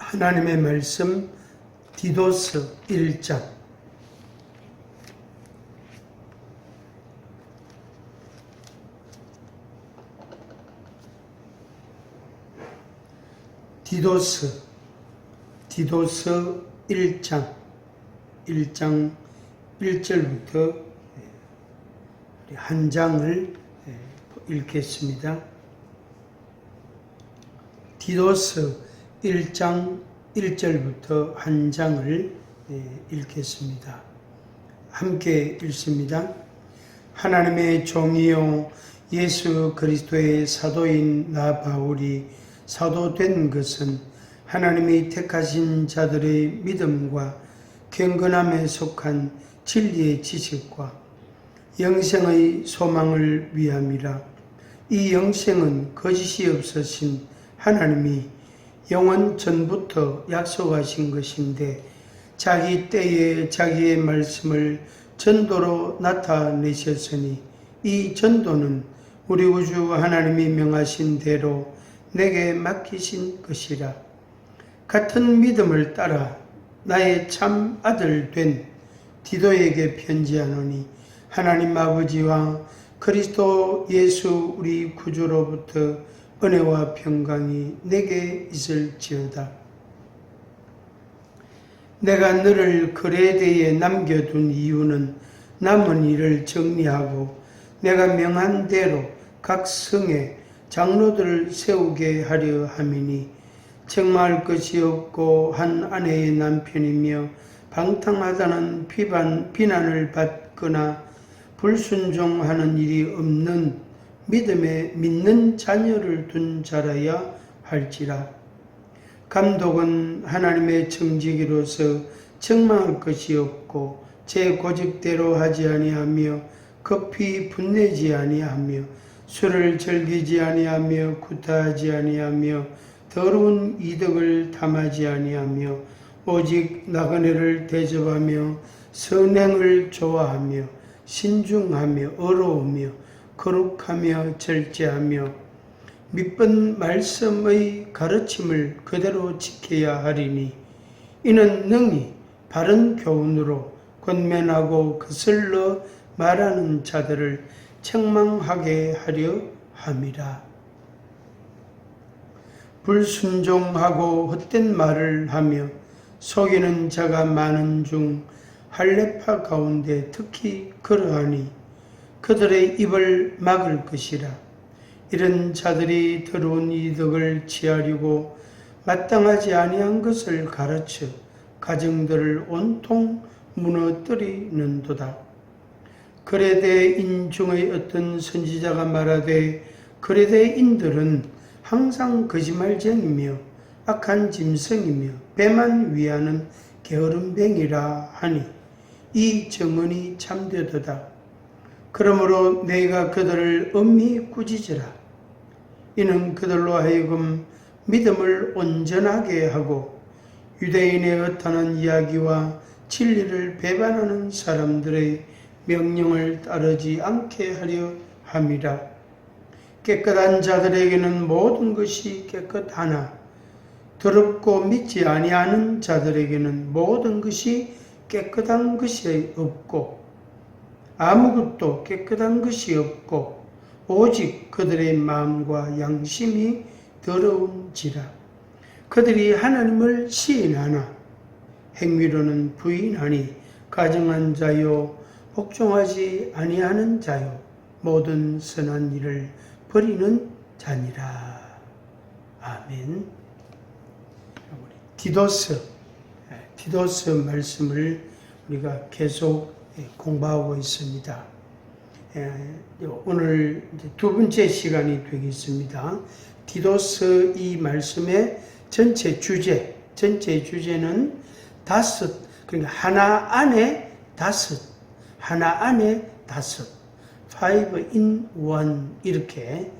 하나님의 말씀 디도서 1장. 디도서 1장 1절부터 한 장을 읽겠습니다. 디도서 1장 1절부터 한 장을 읽겠습니다. 함께 읽습니다. 하나님의 종이요 예수 그리스도의 사도인 나 바울이 사도된 것은 하나님이 택하신 자들의 믿음과 경건함에 속한 진리의 지식과 영생의 소망을 위함이라. 이 영생은 거짓이 없으신 하나님이 영원 전부터 약속하신 것인데 자기 때에 자기의 말씀을 전도로 나타내셨으니 이 전도는 우리 우주 하나님이 명하신 대로 내게 맡기신 것이라. 같은 믿음을 따라 나의 참 아들 된 디도에게 편지하노니 하나님 아버지와 그리스도 예수 우리 구주로부터 은혜와 평강이 내게 있을지어다. 내가 너를 그레데에 남겨둔 이유는 남은 일을 정리하고 내가 명한 대로 각 성에 장로들을 세우게 하려 함이니 책망할 것이 없고 한 아내의 남편이며 방탕하다는 비난을 받거나 불순종하는 일이 없는 믿음에 믿는 자녀를 둔 자라야 할지라. 감독은 하나님의 청지기로서 책망할 것이 없고 제 고집대로 하지 아니하며 급히 분내지 아니하며 술을 즐기지 아니하며 구타하지 아니하며 더러운 이득을 탐하지 아니하며 오직 나그네를 대접하며 선행을 좋아하며 신중하며 어려우며 거룩하며 절제하며 밑번 말씀의 가르침을 그대로 지켜야 하리니 이는 능히 바른 교훈으로 권면하고 거슬러 말하는 자들을 책망하게 하려 함이라. 불순종하고 헛된 말을 하며 속이는 자가 많은 중 할례파 가운데 특히 그러하니 그들의 입을 막을 것이라. 이런 자들이 더러운 이득을 취하려고 마땅하지 아니한 것을 가르쳐 가정들을 온통 무너뜨리는도다. 그레데인 중의 어떤 선지자가 말하되 그레데인들은 항상 거짓말쟁이며 악한 짐승이며 배만 위하는 게으름뱅이라 하니 이 정언이 참되도다. 그러므로 내가 그들을 엄히 꾸짖으라. 이는 그들로 하여금 믿음을 온전하게 하고 유대인의 어떠한 이야기와 진리를 배반하는 사람들의 명령을 따르지 않게 하려 함이라. 깨끗한 자들에게는 모든 것이 깨끗하나 더럽고 믿지 아니하는 자들에게는 모든 것이 깨끗한 것이 없고 아무것도 깨끗한 것이 없고 오직 그들의 마음과 양심이 더러운지라. 그들이 하나님을 시인하나 행위로는 부인하니 가증한 자요 복종하지 아니하는 자요 모든 선한 일을 버리는 자니라. 아멘. 디도서 말씀을 우리가 계속 공부하고 있습니다. 오늘 두 번째 시간이 되겠습니다. 디도서 이 말씀의 전체 주제는 다섯, 그러니까 하나 안에 다섯, five in one 이렇게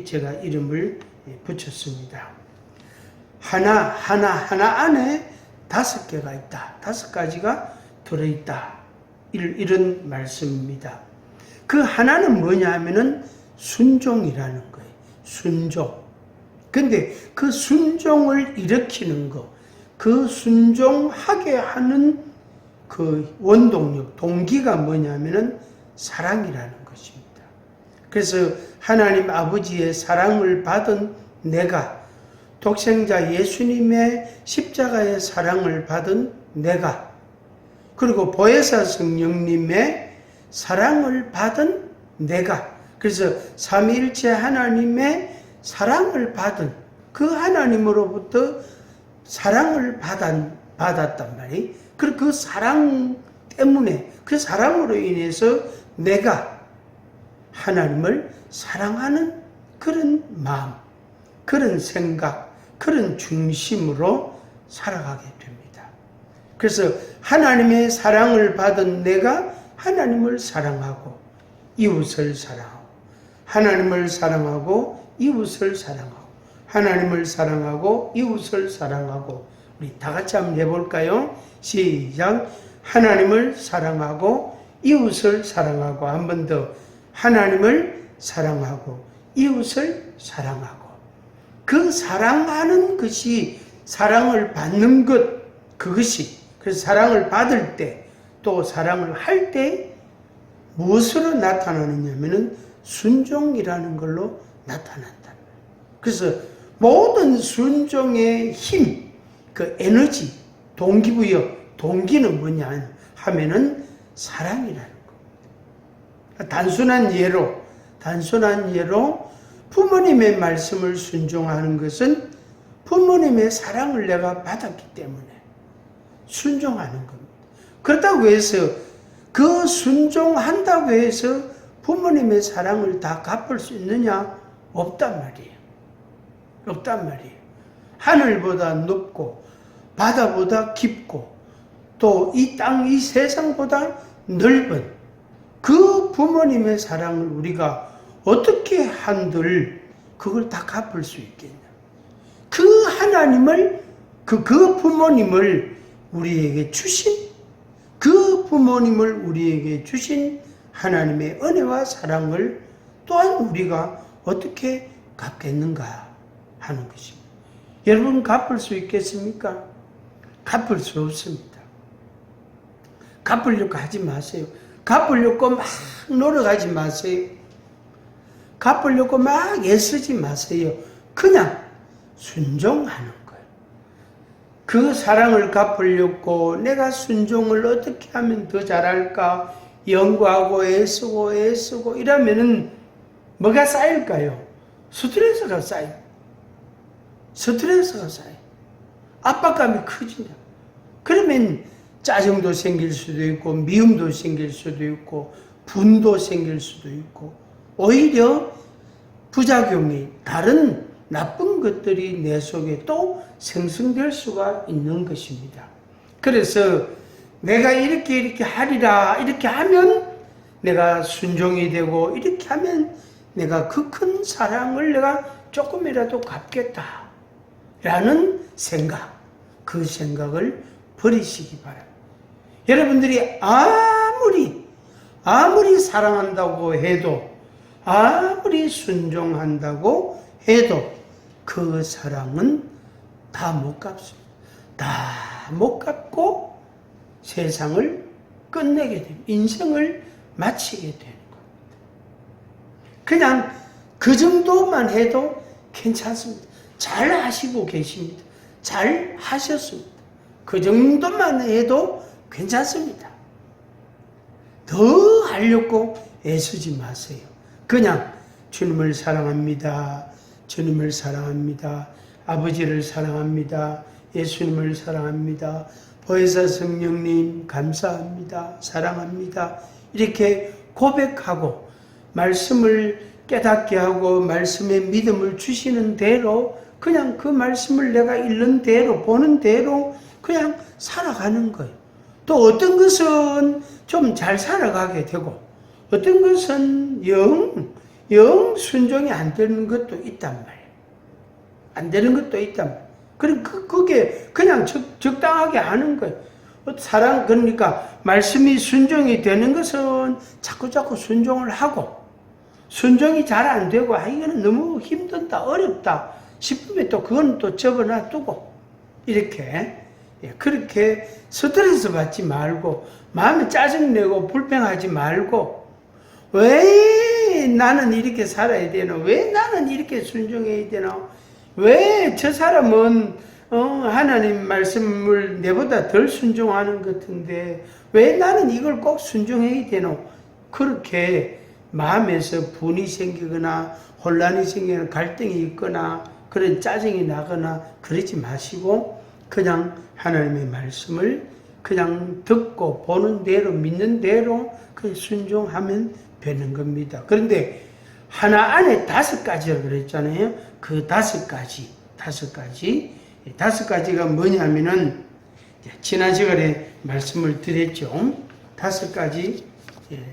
제가 이름을 붙였습니다. 하나 안에 다섯 개가 있다. 다섯 가지가 들어있다. 이런 말씀입니다. 그 하나는 뭐냐 하면은 순종이라는 거예요. 순종. 근데 그 순종을 일으키는 거, 그 순종하게 하는 그 원동력, 동기가 뭐냐면은 사랑이라는 것입니다. 그래서 하나님 아버지의 사랑을 받은 내가, 독생자 예수님의 십자가의 사랑을 받은 내가, 그리고 보혜사 성령님의 사랑을 받은 내가, 그래서 삼위일체 하나님의 사랑을 받은 그 하나님으로부터 사랑을 받았단 말이에요. 그리고 그 사랑 때문에, 그 사랑으로 인해서 내가 하나님을 사랑하는 그런 마음, 그런 생각, 그런 중심으로 살아가게 됩니다. 그래서 하나님의 사랑을 받은 내가 하나님을 사랑하고 이웃을 사랑하고, 하나님을 사랑하고 이웃을 사랑하고, 하나님을 사랑하고 이웃을 사랑하고, 우리 다 같이 한번 해볼까요? 시작. 하나님을 사랑하고 이웃을 사랑하고, 한 번 더. 하나님을 사랑하고 이웃을 사랑하고. 그 사랑하는 것이, 사랑을 받는 것, 그것이, 그래서 사랑을 받을 때, 또 사랑을 할 때 무엇으로 나타나느냐면은 순종이라는 걸로 나타난다. 그래서 모든 순종의 힘, 그 에너지, 동기부여, 동기는 뭐냐 하면은 사랑이라는 겁니다. 단순한 예로 부모님의 말씀을 순종하는 것은 부모님의 사랑을 내가 받았기 때문에 순종하는 겁니다. 그렇다고 해서 그 순종한다고 해서 부모님의 사랑을 다 갚을 수 있느냐? 없단 말이에요. 없단 말이에요. 하늘보다 높고 바다보다 깊고 또 이 땅, 이 세상보다 넓은 그 부모님의 사랑을 우리가 어떻게 한들 그걸 다 갚을 수 있겠냐? 그 하나님을, 그 부모님을 우리에게 주신, 그 부모님을 우리에게 주신 하나님의 은혜와 사랑을 또한 우리가 어떻게 갚겠는가 하는 것입니다. 여러분, 갚을 수 있겠습니까? 갚을 수 없습니다. 갚으려고 하지 마세요. 갚으려고 막 노력하지 마세요. 갚으려고 막 애쓰지 마세요. 그냥 순종하는 거예요. 그 사랑을 갚으려고 내가 순종을 어떻게 하면 더 잘할까 연구하고 애쓰고 이러면은 뭐가 쌓일까요? 스트레스가 쌓여요. 스트레스가 쌓여요. 압박감이 커진다. 그러면 짜증도 생길 수도 있고 미움도 생길 수도 있고 분도 생길 수도 있고 오히려 부작용이, 다른 나쁜 것들이 내 속에 또 생성될 수가 있는 것입니다. 그래서 내가 이렇게 하리라, 이렇게 하면 내가 순종이 되고, 이렇게 하면 내가 그 큰 사랑을 내가 조금이라도 갚겠다 라는 생각, 그 생각을 버리시기 바랍니다. 여러분들이 아무리 사랑한다고 해도, 아무리 순종한다고 해도 그 사랑은 다 못 갚습니다. 다 못 갚고 세상을 끝내게 됩니다. 인생을 마치게 되는 겁니다. 그냥 그 정도만 해도 괜찮습니다. 잘 하시고 계십니다. 잘 하셨습니다. 그 정도만 해도 괜찮습니다. 더 하려고 애쓰지 마세요. 그냥 주님을 사랑합니다. 주님을 사랑합니다. 아버지를 사랑합니다. 예수님을 사랑합니다. 보혜사 성령님 감사합니다. 사랑합니다. 이렇게 고백하고 말씀을 깨닫게 하고 말씀의 믿음을 주시는 대로 그냥 그 말씀을 내가 읽는 대로 보는 대로 그냥 살아가는 거예요. 또 어떤 것은 좀 잘 살아가게 되고 어떤 것은 영 순종이 안 되는 것도 있단 말이에요. 안 되는 것도 있단 말이에요. 그럼 그게 그냥 적당하게 하는 거예요. 사랑, 그러니까 말씀이 순종이 되는 것은 자꾸 순종을 하고, 순종이 잘 안 되고 이거는 너무 힘든다, 어렵다 싶으면 또 그건 또 접어놔두고 이렇게 그렇게 스트레스 받지 말고 마음에 짜증내고 불평하지 말고 왜 나는 이렇게 살아야 되나? 왜 나는 이렇게 순종해야 되나? 왜 저 사람은 하나님 말씀을 내보다 덜 순종하는 것 같은데 왜 나는 이걸 꼭 순종해야 되나? 그렇게 마음에서 분이 생기거나 혼란이 생기거나 갈등이 있거나 그런 짜증이 나거나 그러지 마시고 그냥 하나님의 말씀을 그냥 듣고 보는 대로 믿는 대로 그 순종하면 되는 겁니다. 그런데 하나 안에 5가지라고 그랬잖아요. 그 5가지가 뭐냐면은 지난 시간에 말씀을 드렸죠. 5가지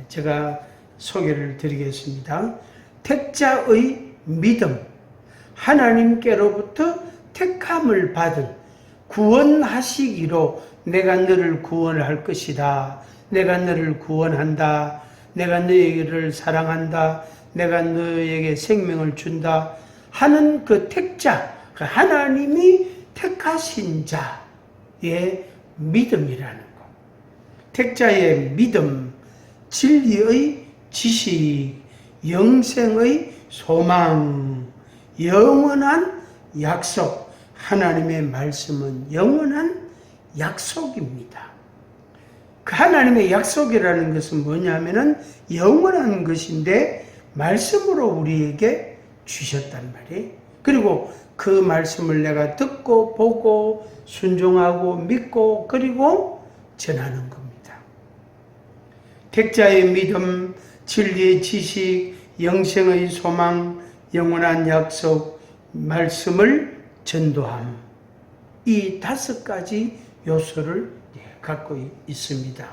제가 소개를 드리겠습니다. 택자의 믿음, 하나님께로부터 택함을 받은 구원하시기로 내가 너를 구원할 것이다. 내가 너를 구원한다. 내가 너희를 사랑한다. 내가 너에게 생명을 준다. 하는 그 택자, 그 하나님이 택하신 자의 믿음이라는 것. 택자의 믿음, 진리의 지식, 영생의 소망, 영원한 약속. 하나님의 말씀은 영원한 약속입니다. 그 하나님의 약속이라는 것은 뭐냐면은 영원한 것인데 말씀으로 우리에게 주셨단 말이에요. 그리고 그 말씀을 내가 듣고 보고 순종하고 믿고 그리고 전하는 겁니다. 택자의 믿음, 진리의 지식, 영생의 소망, 영원한 약속, 말씀을 전도함. 이 5가지 요소를 갖고 있습니다.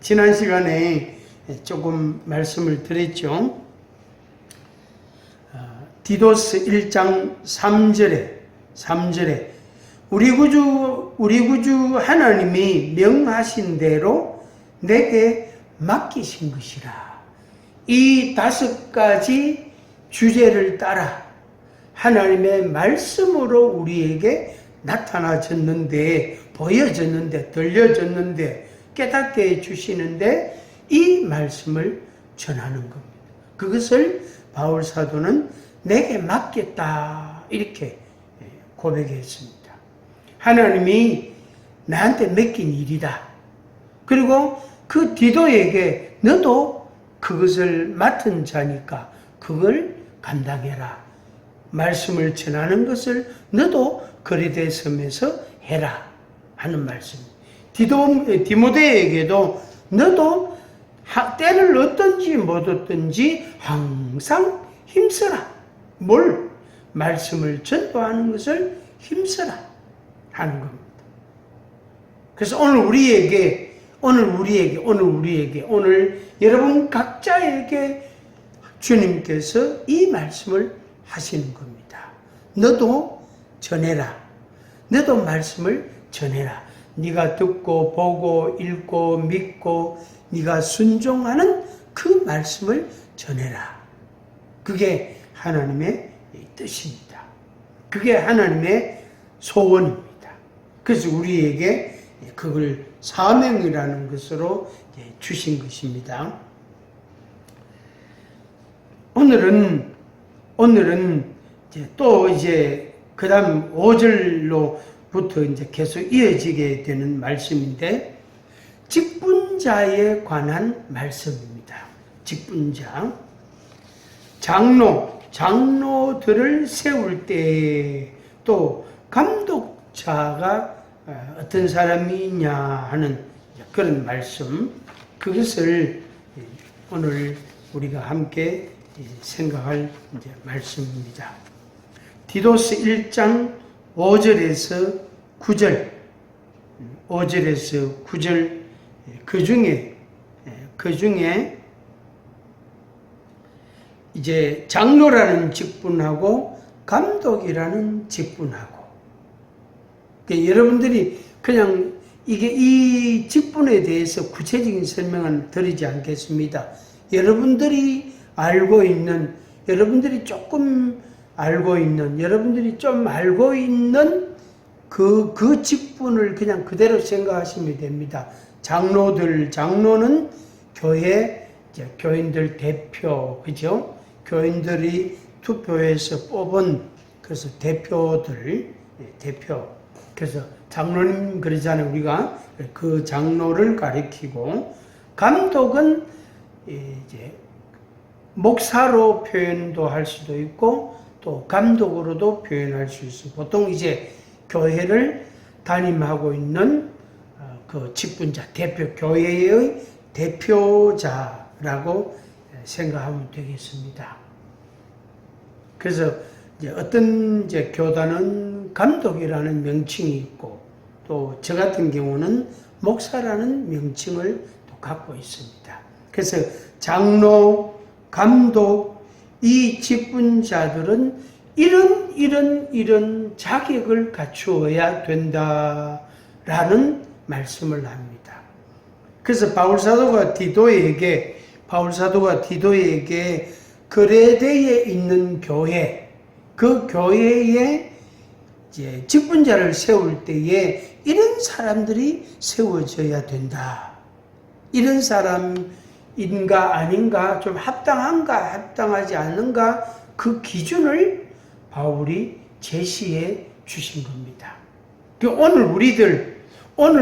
지난 시간에 조금 말씀을 드렸죠. 디도스 1장 3절에 우리 구주 하나님이 명하신 대로 내게 맡기신 것이라. 이 5가지 주제를 따라 하나님의 말씀으로 우리에게 나타나졌는데, 보여졌는데, 들려졌는데, 깨닫게 해주시는데 이 말씀을 전하는 겁니다. 그것을 바울 사도는 내게 맡겼다 이렇게 고백했습니다. 하나님이 나한테 맡긴 일이다. 그리고 그 디도에게 너도 그것을 맡은 자니까 그걸 감당해라. 말씀을 전하는 것을 너도 거리대 섬에서 해라 하는 말씀입니다. 디모데에게도 너도 때를 얻든지 못 얻든지 항상 힘써라. 뭘? 말씀을 전도하는 것을 힘써라 하는 겁니다. 그래서 오늘 여러분 각자에게 주님께서 이 말씀을 하시는 겁니다. 너도 전해라. 너도 말씀을 전해라. 네가 듣고 보고 읽고 믿고 네가 순종하는 그 말씀을 전해라. 그게 하나님의 뜻입니다. 그게 하나님의 소원입니다. 그래서 우리에게 그걸 사명이라는 것으로 주신 것입니다. 오늘은 또 그 다음 5절로부터 이제 계속 이어지게 되는 말씀인데, 직분자에 관한 말씀입니다. 직분자. 장로들을 세울 때 또 감독자가 어떤 사람이냐 하는 그런 말씀, 그것을 오늘 우리가 함께 생각할 말씀입니다. 디도스 1장 5절에서 9절, 그 중에 이제 장로라는 직분하고 감독이라는 직분하고, 그러니까 여러분들이 그냥 이 직분에 대해서 구체적인 설명은 드리지 않겠습니다. 여러분들이 알고 있는, 여러분들이 조금 알고 있는, 여러분들이 좀 알고 있는 그 직분을 그냥 그대로 생각하시면 됩니다. 장로는 교회, 교인들 대표, 그죠? 교인들이 투표해서 뽑은, 그래서 대표들, 대표. 그래서 장로님 그러잖아요. 우리가 그 장로를 가리키고, 감독은 이제 목사로 표현도 할 수도 있고, 또 감독으로도 표현할 수 있어요. 보통 이제 교회를 담임하고 있는 그 직분자, 대표, 교회의 대표자라고 생각하면 되겠습니다. 그래서 이제 어떤 이제 교단은 감독이라는 명칭이 있고, 또 저 같은 경우는 목사라는 명칭을 또 갖고 있습니다. 그래서 장로, 감독, 이 직분자들은 이런 자격을 갖추어야 된다라는 말씀을 합니다. 그래서 바울 사도가 디도에게 그레데에 있는 교회, 그 교회에 이제 직분자를 세울 때에 이런 사람들이 세워져야 된다. 이런 사람인가 아닌가, 좀 합당한가 합당하지 않는가, 그 기준을 바울이 제시해 주신 겁니다. 오늘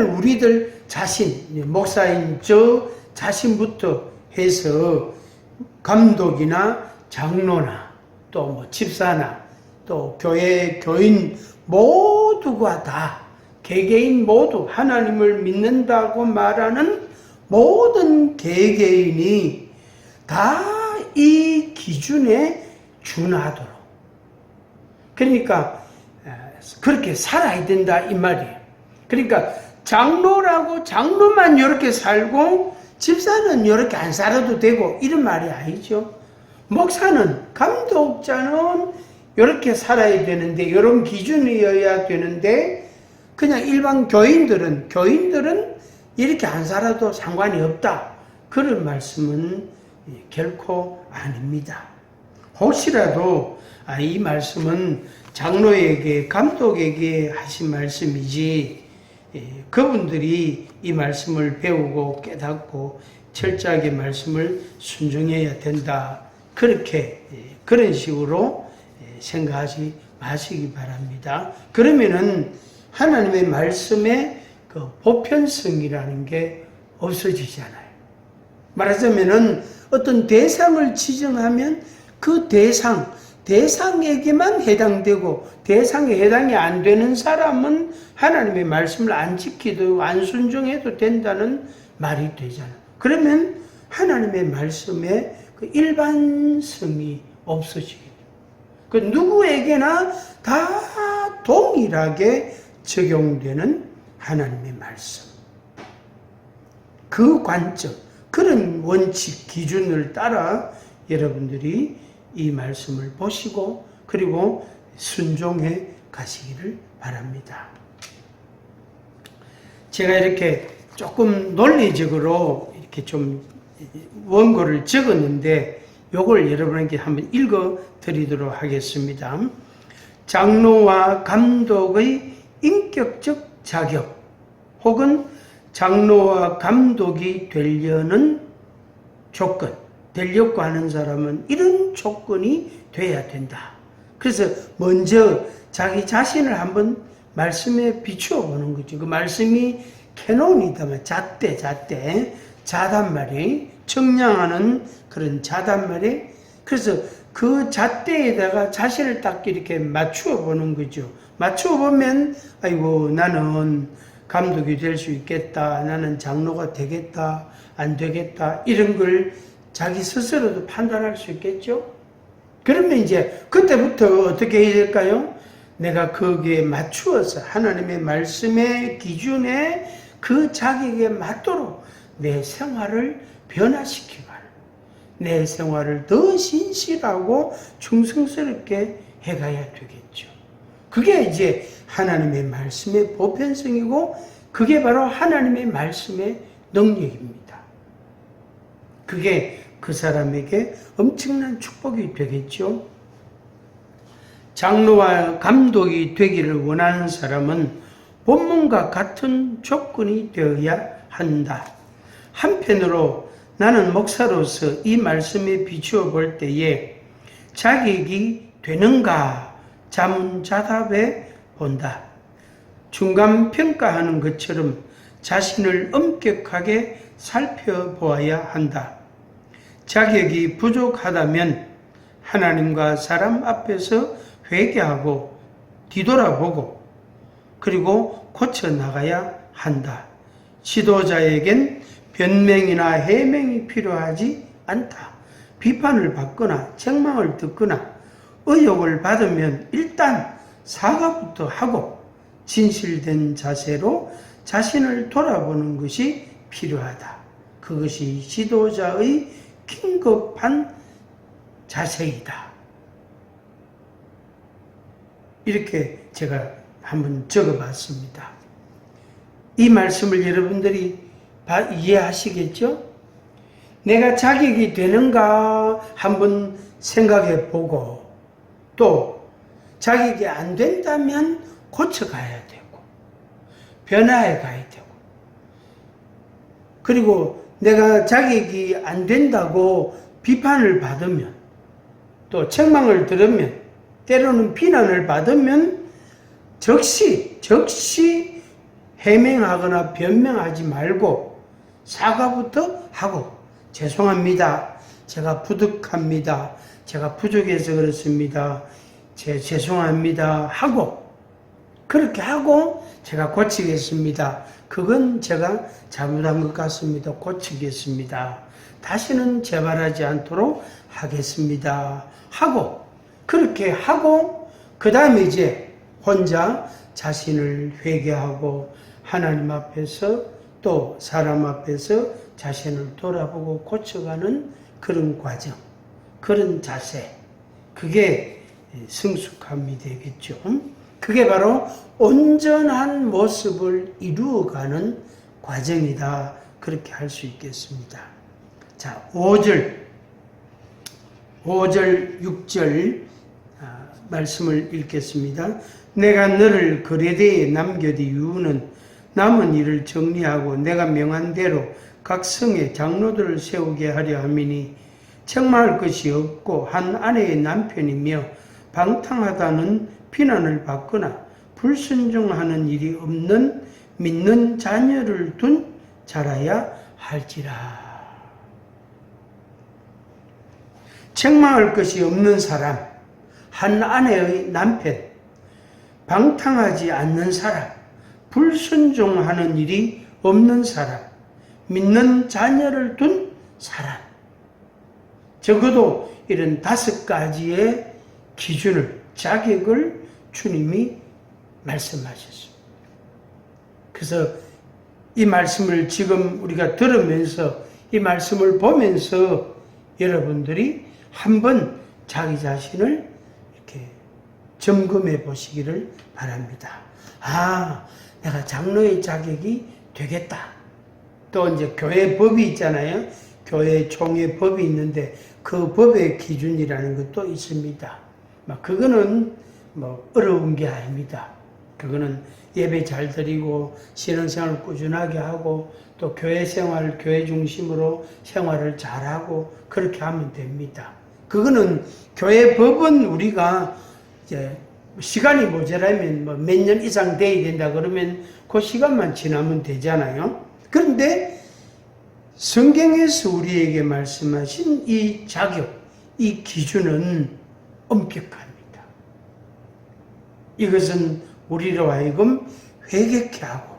우리들 자신, 목사인 저 자신부터 해서 감독이나 장로나 또 뭐 집사나 또 교회 교인 모두가 다, 개개인 모두 하나님을 믿는다고 말하는 모든 개개인이 다 이 기준에 준하도록, 그러니까 그렇게 살아야 된다 이 말이에요. 그러니까 장로만 이렇게 살고 집사는 이렇게 안 살아도 되고 이런 말이 아니죠. 목사는, 감독자는 이렇게 살아야 되는데, 이런 기준이어야 되는데, 그냥 일반 교인들은 이렇게 안 살아도 상관이 없다, 그런 말씀은 결코 아닙니다. 혹시라도 이 말씀은 장로에게, 감독에게 하신 말씀이지, 그분들이 이 말씀을 배우고 깨닫고 철저하게 말씀을 순종해야 된다, 그런 식으로 생각하지 마시기 바랍니다. 그러면은 하나님의 말씀의 그 보편성이라는 게 없어지잖아요. 말하자면은 어떤 대상을 지정하면 그 대상에게만 해당되고, 대상에 해당이 안 되는 사람은 하나님의 말씀을 안 지키도 안 순종해도 된다는 말이 되잖아요. 그러면 하나님의 말씀의 그 일반성이 없어지게 돼요. 그 누구에게나 다 동일하게 적용되는 하나님의 말씀. 그 관점, 그런 원칙, 기준을 따라 여러분들이 이 말씀을 보시고 그리고 순종해 가시기를 바랍니다. 제가 이렇게 조금 논리적으로 이렇게 좀 원고를 적었는데 요걸 여러분에게 한번 읽어 드리도록 하겠습니다. 장로와 감독의 인격적 자격 혹은 장로와 감독이 되려는 조건, 되려고 하는 사람은 이런 조건이 돼야 된다. 그래서 먼저 자기 자신을 한번 말씀에 비추어 보는 거죠. 그 말씀이 캐논이다, 자단 말이, 청량하는 그런 자단 말이. 그래서 그 잣대에다가 자신을 딱 이렇게 맞추어 보는 거죠. 맞추어 보면, 아이고, 나는 감독이 될 수 있겠다, 나는 장로가 되겠다, 안 되겠다, 이런 걸 자기 스스로도 판단할 수 있겠죠. 그러면 이제 그때부터 어떻게 해야 될까요? 내가 거기에 맞추어서 하나님의 말씀의 기준에 그 자격에 맞도록 내 생활을 변화시키고 내 생활을 더 신실하고 충성스럽게 해가야 되겠죠. 그게 이제 하나님의 말씀의 보편성이고 그게 바로 하나님의 말씀의 능력입니다. 그게 그 사람에게 엄청난 축복이 되겠죠. 장로와 감독이 되기를 원하는 사람은 본문과 같은 조건이 되어야 한다. 한편으로 나는 목사로서 이 말씀에 비추어 볼 때에 자격이 되는가 자문자답해 본다. 중간 평가하는 것처럼 자신을 엄격하게 살펴보아야 한다. 자격이 부족하다면 하나님과 사람 앞에서 회개하고 뒤돌아보고 그리고 고쳐나가야 한다. 지도자에겐 변명이나 해명이 필요하지 않다. 비판을 받거나 책망을 듣거나 의혹을 받으면 일단 사과부터 하고 진실된 자세로 자신을 돌아보는 것이 필요하다. 그것이 지도자의 긴급한 자세이다. 이렇게 제가 한번 적어봤습니다. 이 말씀을 여러분들이 이해하시겠죠? 내가 자격이 되는가 한번 생각해 보고 또 자격이 안 된다면 고쳐가야 되고 변화해 가야 되고 그리고 내가 자격이 안 된다고 비판을 받으면 또 책망을 들으면 때로는 비난을 받으면 즉시 해명하거나 변명하지 말고 사과부터 하고 죄송합니다. 제가 부족합니다. 제가 부족해서 그렇습니다. 죄송합니다. 하고 그렇게 하고 제가 고치겠습니다. 그건 제가 잘못한 것 같습니다. 고치겠습니다. 다시는 재발하지 않도록 하겠습니다. 하고 그렇게 하고 그 다음에 이제 혼자 자신을 회개하고 하나님 앞에서 또 사람 앞에서 자신을 돌아보고 고쳐가는 그런 과정, 그런 자세, 그게 성숙함이 되겠죠. 그게 바로 온전한 모습을 이루어가는 과정이다. 그렇게 할 수 있겠습니다. 자, 5절, 6절 말씀을 읽겠습니다. 내가 너를 거레대에 남겨둔 이유는 남은 일을 정리하고 내가 명한 대로 각 성에 장로들을 세우게 하려 함이니 책망할 것이 없고 한 아내의 남편이며 방탕하다는 비난을 받거나 불순종하는 일이 없는 믿는 자녀를 둔 자라야 할지라. 책망할 것이 없는 사람, 한 아내의 남편, 방탕하지 않는 사람, 불순종하는 일이 없는 사람, 믿는 자녀를 둔 사람. 적어도 이런 5가지의 기준을, 자격을 주님이 말씀하셨습니다. 그래서 이 말씀을 지금 우리가 들으면서 이 말씀을 보면서 여러분들이 한번 자기 자신을 이렇게 점검해 보시기를 바랍니다. 아, 내가 장로의 자격이 되겠다. 또 이제 교회 법이 있잖아요. 교회 총회 법이 있는데 그 법의 기준이라는 것도 있습니다. 그거는 어려운 게 아닙니다. 그거는 예배 잘 드리고 신앙생활 꾸준하게 하고 또 교회 생활, 교회 중심으로 생활을 잘하고 그렇게 하면 됩니다. 그거는 교회 법은 우리가 이제 시간이 모자라면 몇 년 이상 돼야 된다 그러면 그 시간만 지나면 되잖아요. 그런데 성경에서 우리에게 말씀하신 이 자격, 이 기준은 엄격합니다. 이것은 우리로 하여금 회개케 하고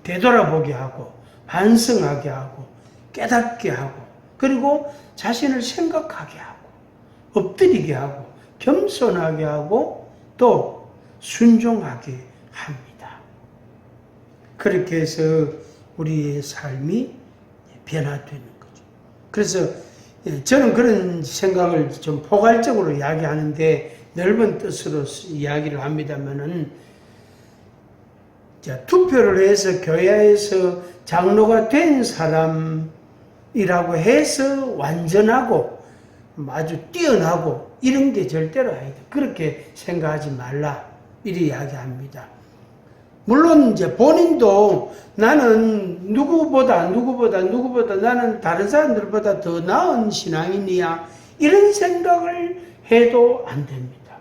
되돌아보게 하고 반성하게 하고 깨닫게 하고 그리고 자신을 생각하게 하고 엎드리게 하고 겸손하게 하고 또 순종하게 합니다. 그렇게 해서 우리의 삶이 변화되는 거죠. 그래서 저는 그런 생각을 좀 포괄적으로 이야기하는데 넓은 뜻으로 이야기를 합니다만은 투표를 해서 교회에서 장로가 된 사람이라고 해서 완전하고 아주 뛰어나고 이런 게 절대로 아니다. 그렇게 생각하지 말라. 이리 이야기합니다. 물론 이제 본인도 나는 누구보다 나는 다른 사람들보다 더 나은 신앙인이야. 이런 생각을 해도 안 됩니다.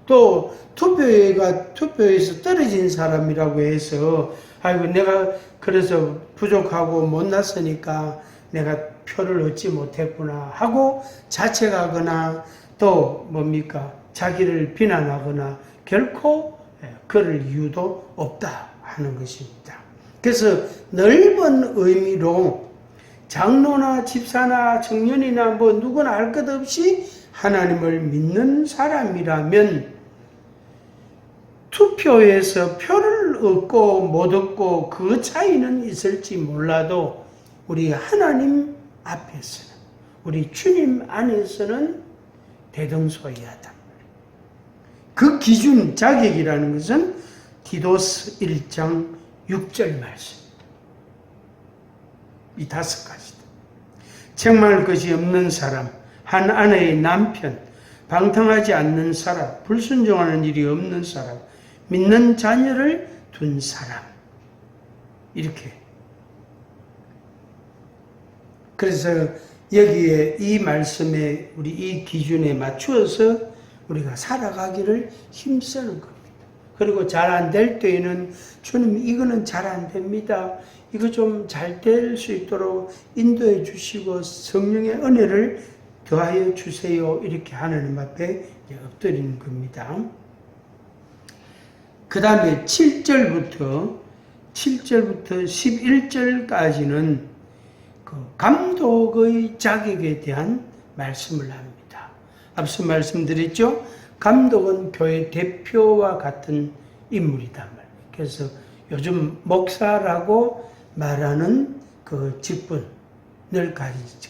또 투표에서 떨어진 사람이라고 해서 아이고 내가 그래서 부족하고 못났으니까 내가 표를 얻지 못했구나 하고 자책하거나 또 뭡니까 자기를 비난하거나 결코 그럴 이유도 없다 하는 것입니다. 그래서 넓은 의미로 장로나 집사나 청년이나 뭐 누구나 할 것 없이 하나님을 믿는 사람이라면 투표에서 표를 얻고 못 얻고 그 차이는 있을지 몰라도 우리 하나님 앞에서는 우리 주님 안에서는 대등소이하다. 그 기준 자격이라는 것은 디도스 1장 6절 말씀. 이 5가지다. 책망할 것이 없는 사람, 한 아내의 남편, 방탕하지 않는 사람, 불순종하는 일이 없는 사람, 믿는 자녀를 둔 사람. 이렇게. 그래서 여기에 이 말씀에 우리 이 기준에 맞추어서 우리가 살아가기를 힘쓰는 겁니다. 그리고 잘 안 될 때에는 주님 이거는 잘 안 됩니다. 이거 좀 잘 될 수 있도록 인도해 주시고 성령의 은혜를 더하여 주세요. 이렇게 하나님 앞에 엎드리는 겁니다. 그 다음에 7절부터 11절까지는 그 감독의 자격에 대한 말씀을 합니다. 앞서 말씀드렸죠? 감독은 교회 대표와 같은 인물이다. 그래서 요즘 목사라고 말하는 그 직분을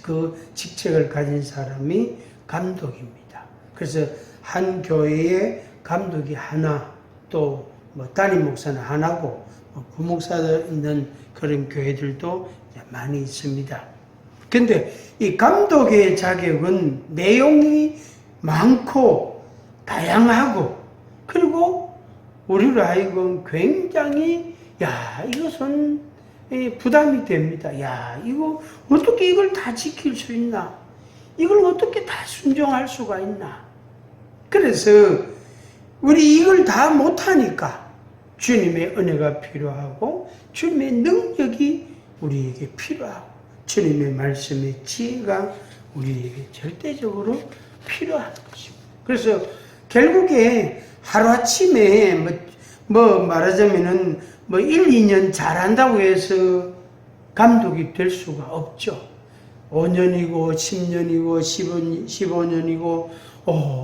그 직책을 가진 사람이 감독입니다. 그래서 한 교회에 감독이 하나, 또 뭐 담임 목사는 하나고 부목사들 있는 그런 교회들도 많이 있습니다. 근데 이 감독의 자격은 내용이 많고 다양하고 그리고 우리로 하여금 굉장히 이것은 부담이 됩니다. 이거 어떻게 이걸 다 지킬 수 있나? 이걸 어떻게 다 순종할 수가 있나? 그래서 우리 이걸 다 못하니까 주님의 은혜가 필요하고 주님의 능력이 우리에게 필요하고 주님의 말씀의 지혜가 우리에게 절대적으로 필요한 것입니다. 그래서 결국에 하루아침에 뭐 말하자면은 1, 2년 잘한다고 해서 감독이 될 수가 없죠. 5년이고 10년이고 15년이고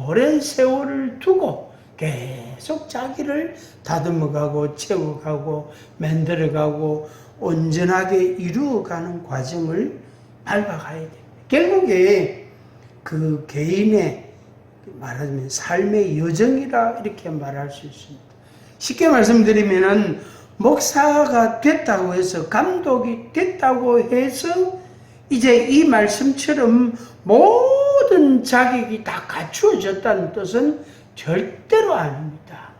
오랜 세월을 두고 계속 자기를 다듬어가고 채워가고 만들어가고 온전하게 이루어가는 과정을 밟아가야 됩니다. 결국에 그 개인의 말하자면 삶의 여정이라 이렇게 말할 수 있습니다. 쉽게 말씀드리면은 목사가 됐다고 해서 감독이 됐다고 해서 이제 이 말씀처럼 모든 자격이 다 갖추어졌다는 뜻은 절대로 아닙니다.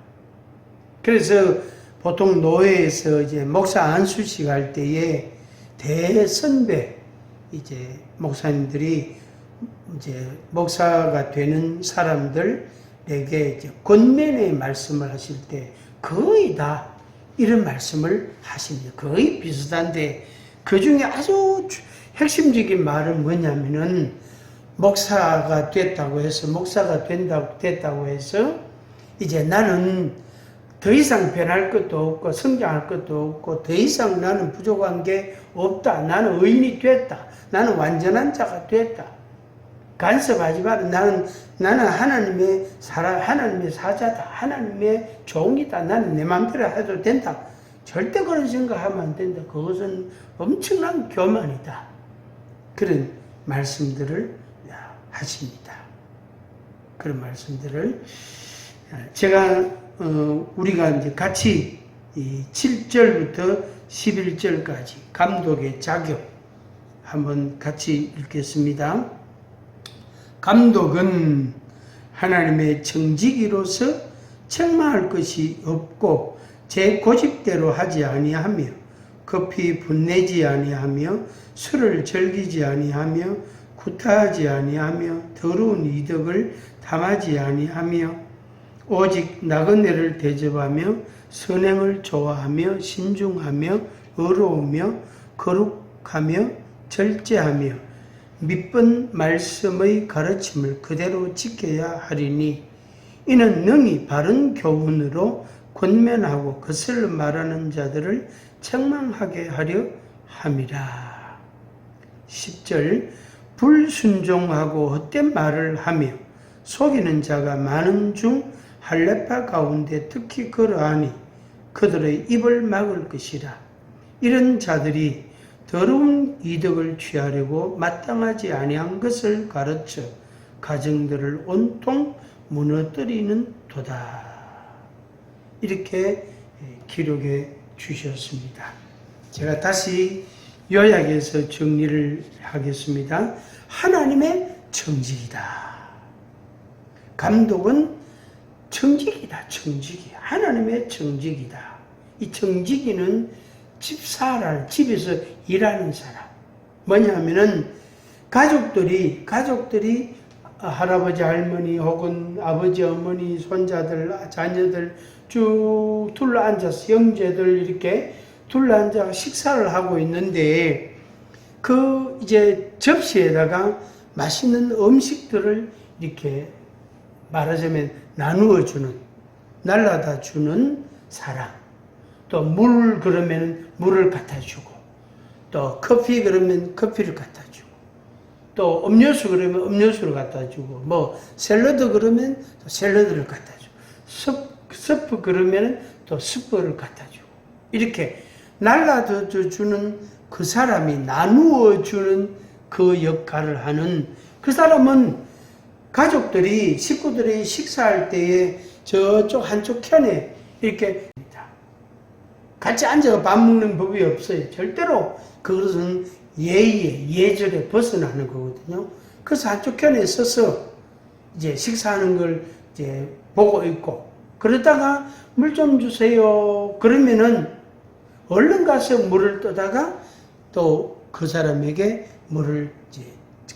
그래서 보통 노회에서 이제 목사 안수식 할 때에 대선배 이제 목사님들이 이제 목사가 되는 사람들에게 이제 권면의 말씀을 하실 때 거의 다 이런 말씀을 하십니다. 거의 비슷한데 그 중에 아주 핵심적인 말은 뭐냐면은 목사가 됐다고 해서 됐다고 해서 이제 나는 더 이상 변할 것도 없고 성장할 것도 없고 더 이상 나는 부족한 게 없다. 나는 의인이 됐다. 나는 완전한 자가 됐다. 간섭하지 마라. 나는 하나님의 사자다. 하나님의 종이다. 나는 내 마음대로 해도 된다. 절대 그런 생각하면 안 된다. 그것은 엄청난 교만이다. 그런 말씀들을 하십니다. 그런 말씀들을 제가 우리가 이제 같이 이 7절부터 11절까지 감독의 자격 한번 같이 읽겠습니다. 감독은 하나님의 청지기로서 책망할 것이 없고 제 고집대로 하지 아니하며 급히 분내지 아니하며 술을 즐기지 아니하며 구타하지 아니하며 더러운 이득을 탐하지 아니하며 오직 나그네를 대접하며 선행을 좋아하며 신중하며 의로우며 거룩하며 절제하며 밑번 말씀의 가르침을 그대로 지켜야 하리니 이는 능히 바른 교훈으로 권면하고 거슬러 말하는 자들을 책망하게 하려 함이라. 10절 불순종하고 헛된 말을 하며 속이는 자가 많은 중 할례파 가운데 특히 그러하니 그들의 입을 막을 것이라. 이런 자들이 더러운 이득을 취하려고 마땅하지 아니한 것을 가르쳐 가정들을 온통 무너뜨리는 도다. 이렇게 기록해 주셨습니다. 제가 다시 요약해서 정리를 하겠습니다. 하나님의 청지기다. 감독은 청지기다. 청지기. 하나님의 청지기다. 이 청지기는 집사라, 집에서 일하는 사람. 뭐냐면은 가족들이 할아버지 할머니 혹은 아버지 어머니 손자들 자녀들 쭉 둘러앉아서 형제들 이렇게 둘러앉아 식사를 하고 있는데 그 이제 접시에다가 맛있는 음식들을 이렇게 말하자면 나누어 주는, 날라다 주는 사람. 또 물 그러면 물을 갖다 주고, 또 커피 그러면 커피를 갖다 주고, 또 음료수 그러면 음료수를 갖다 주고, 뭐 샐러드 그러면 또 샐러드를 갖다 주고, 스프 그러면 또 스프를 갖다 주고, 이렇게 날라다 주는 그 사람이 나누어 주는 그 역할을 하는 그 사람은 가족들이, 식구들이 식사할 때에 저쪽 한쪽 편에 이렇게 같이 앉아서 밥 먹는 법이 없어요. 절대로 그것은 예절에 벗어나는 거거든요. 그래서 한쪽 편에 서서 이제 식사하는 걸 이제 보고 있고, 그러다가 물 좀 주세요. 그러면은 얼른 가서 물을 떠다가 또 그 사람에게 물을 이제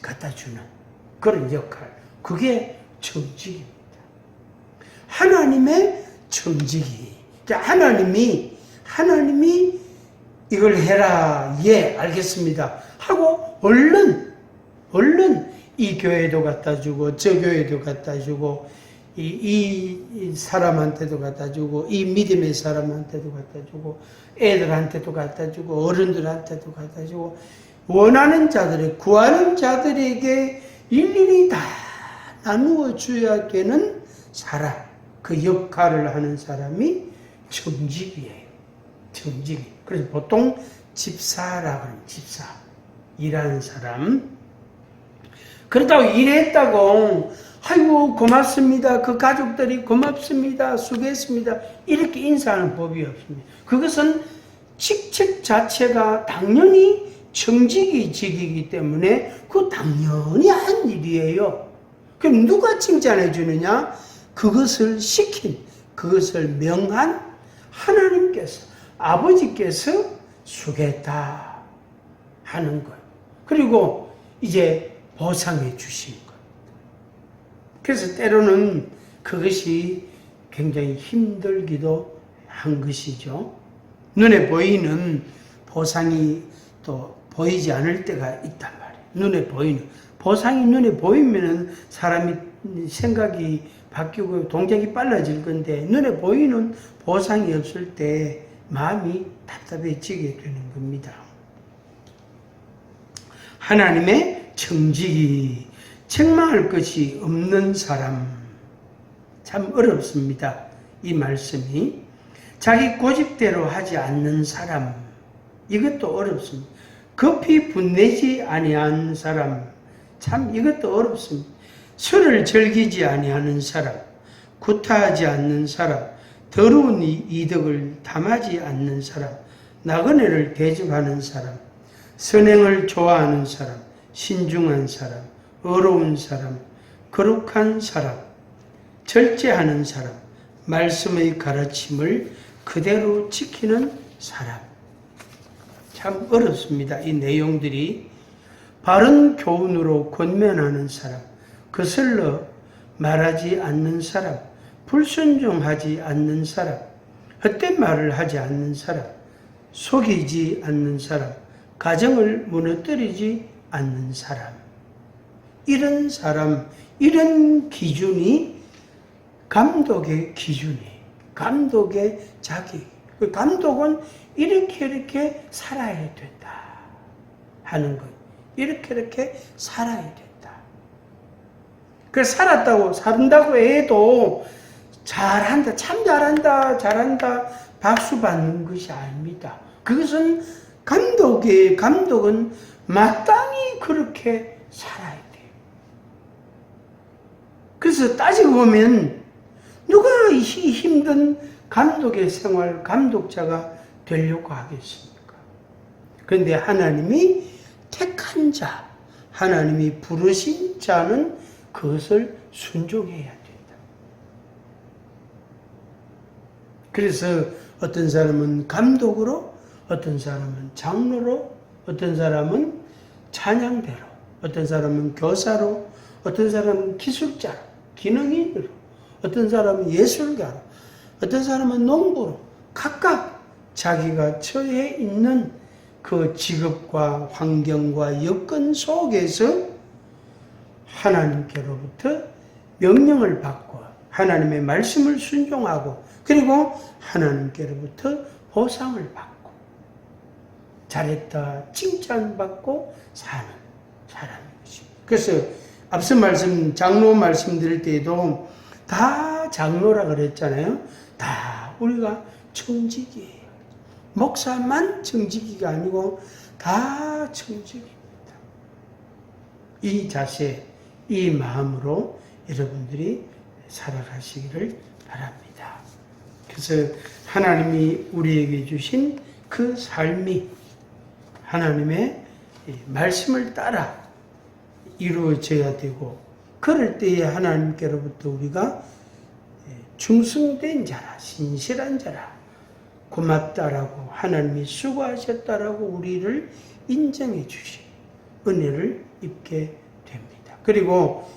갖다 주는 그런 역할. 그게 청지기입니다. 하나님의 청지기. 하나님이 이걸 해라. 예, 알겠습니다. 하고 얼른 이 교회도 갖다 주고 저 교회도 갖다 주고 이 사람한테도 갖다 주고 이 믿음의 사람한테도 갖다 주고 애들한테도 갖다 주고 어른들한테도 갖다 주고 원하는 자들의 구하는 자들에게 일일이 다 나누어 줘야 되는 사람, 그 역할을 하는 사람이 청지기예요. 청지기. 그래서 보통 집사라고 하는 집사, 일하는 사람. 그렇다고 일했다고 아이고 고맙습니다. 그 가족들이 고맙습니다. 수고했습니다. 이렇게 인사하는 법이 없습니다. 그것은 직책 자체가 당연히 청지기직이기 때문에 그 당연히 한 일이에요. 그럼 누가 칭찬해 주느냐? 그것을 시킨, 그것을 명한 하나님께서, 아버지께서 수고했다 하는 것. 그리고 이제 보상해 주신 것. 그래서 때로는 그것이 굉장히 힘들기도 한 것이죠. 눈에 보이는 보상이 또 보이지 않을 때가 있단 말이에요. 눈에 보이는. 보상이 눈에 보이면은 사람이 생각이 바뀌고 동작이 빨라질 건데 눈에 보이는 보상이 없을 때 마음이 답답해지게 되는 겁니다. 하나님의 청지기, 책망할 것이 없는 사람. 참 어렵습니다. 이 말씀이. 자기 고집대로 하지 않는 사람. 이것도 어렵습니다. 급히 분내지 아니하는 사람. 참 이것도 어렵습니다. 술을 즐기지 아니하는 사람, 구타하지 않는 사람, 더러운 이득을 탐하지 않는 사람, 나그네를 대접하는 사람, 선행을 좋아하는 사람, 신중한 사람, 의로운 사람, 거룩한 사람, 절제하는 사람, 말씀의 가르침을 그대로 지키는 사람. 참 어렵습니다. 이 내용들이. 바른 교훈으로 권면하는 사람, 거슬러 말하지 않는 사람, 불순종하지 않는 사람, 헛된 말을 하지 않는 사람, 속이지 않는 사람, 가정을 무너뜨리지 않는 사람. 이런 사람, 이런 기준이 감독의 기준이에요. 감독의 자기. 그 감독은 이렇게 살아야 된다 하는 것. 이렇게 살아야 된다. 그래서 산다고 해도 잘한다, 참 잘한다, 박수 받는 것이 아닙니다. 그것은 감독은 마땅히 그렇게 살아야 돼요. 그래서 따지고 보면 누가 힘든 감독의 생활, 감독자가 되려고 하겠습니까? 그런데 하나님이 택한 자, 하나님이 부르신 자는 그것을 순종해야 된다. 그래서 어떤 사람은 감독으로, 어떤 사람은 장로로, 어떤 사람은 찬양대로, 어떤 사람은 교사로, 어떤 사람은 기술자로, 기능인으로, 어떤 사람은 예술가로, 어떤 사람은 농부로, 각각 자기가 처해 있는 그 직업과 환경과 여건 속에서 하나님께로부터 명령을 받고 하나님의 말씀을 순종하고 그리고 하나님께로부터 보상을 받고 잘했다 칭찬받고 사는 사람인 것입니다. 그래서 앞서 장로 말씀드릴 때에도 다 장로라 그랬잖아요. 다 우리가 청직이에요. 목사만 청지기가 아니고 다 청지기입니다. 이 자세, 이 마음으로 여러분들이 살아가시기를 바랍니다. 그래서 하나님이 우리에게 주신 그 삶이 하나님의 말씀을 따라 이루어져야 되고 그럴 때에 하나님께로부터 우리가 충성된 자라, 신실한 자라, 고맙다라고 하나님이 수고하셨다라고 우리를 인정해 주시 은혜를 입게 됩니다. 그리고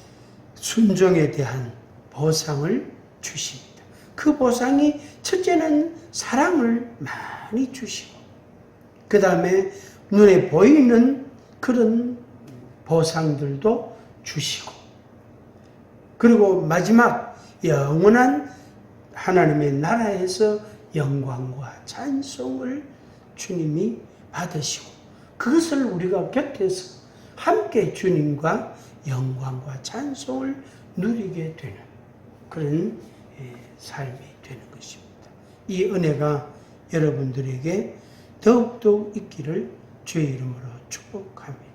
순종에 대한 보상을 주십니다. 그 보상이 첫째는 사랑을 많이 주시고 그 다음에 눈에 보이는 그런 보상들도 주시고 그리고 마지막 영원한 하나님의 나라에서 영광과 찬송을 주님이 받으시고 그것을 우리가 곁에서 함께 주님과 영광과 찬송을 누리게 되는 그런 삶이 되는 것입니다. 이 은혜가 여러분들에게 더욱더욱 있기를 주의 이름으로 축복합니다.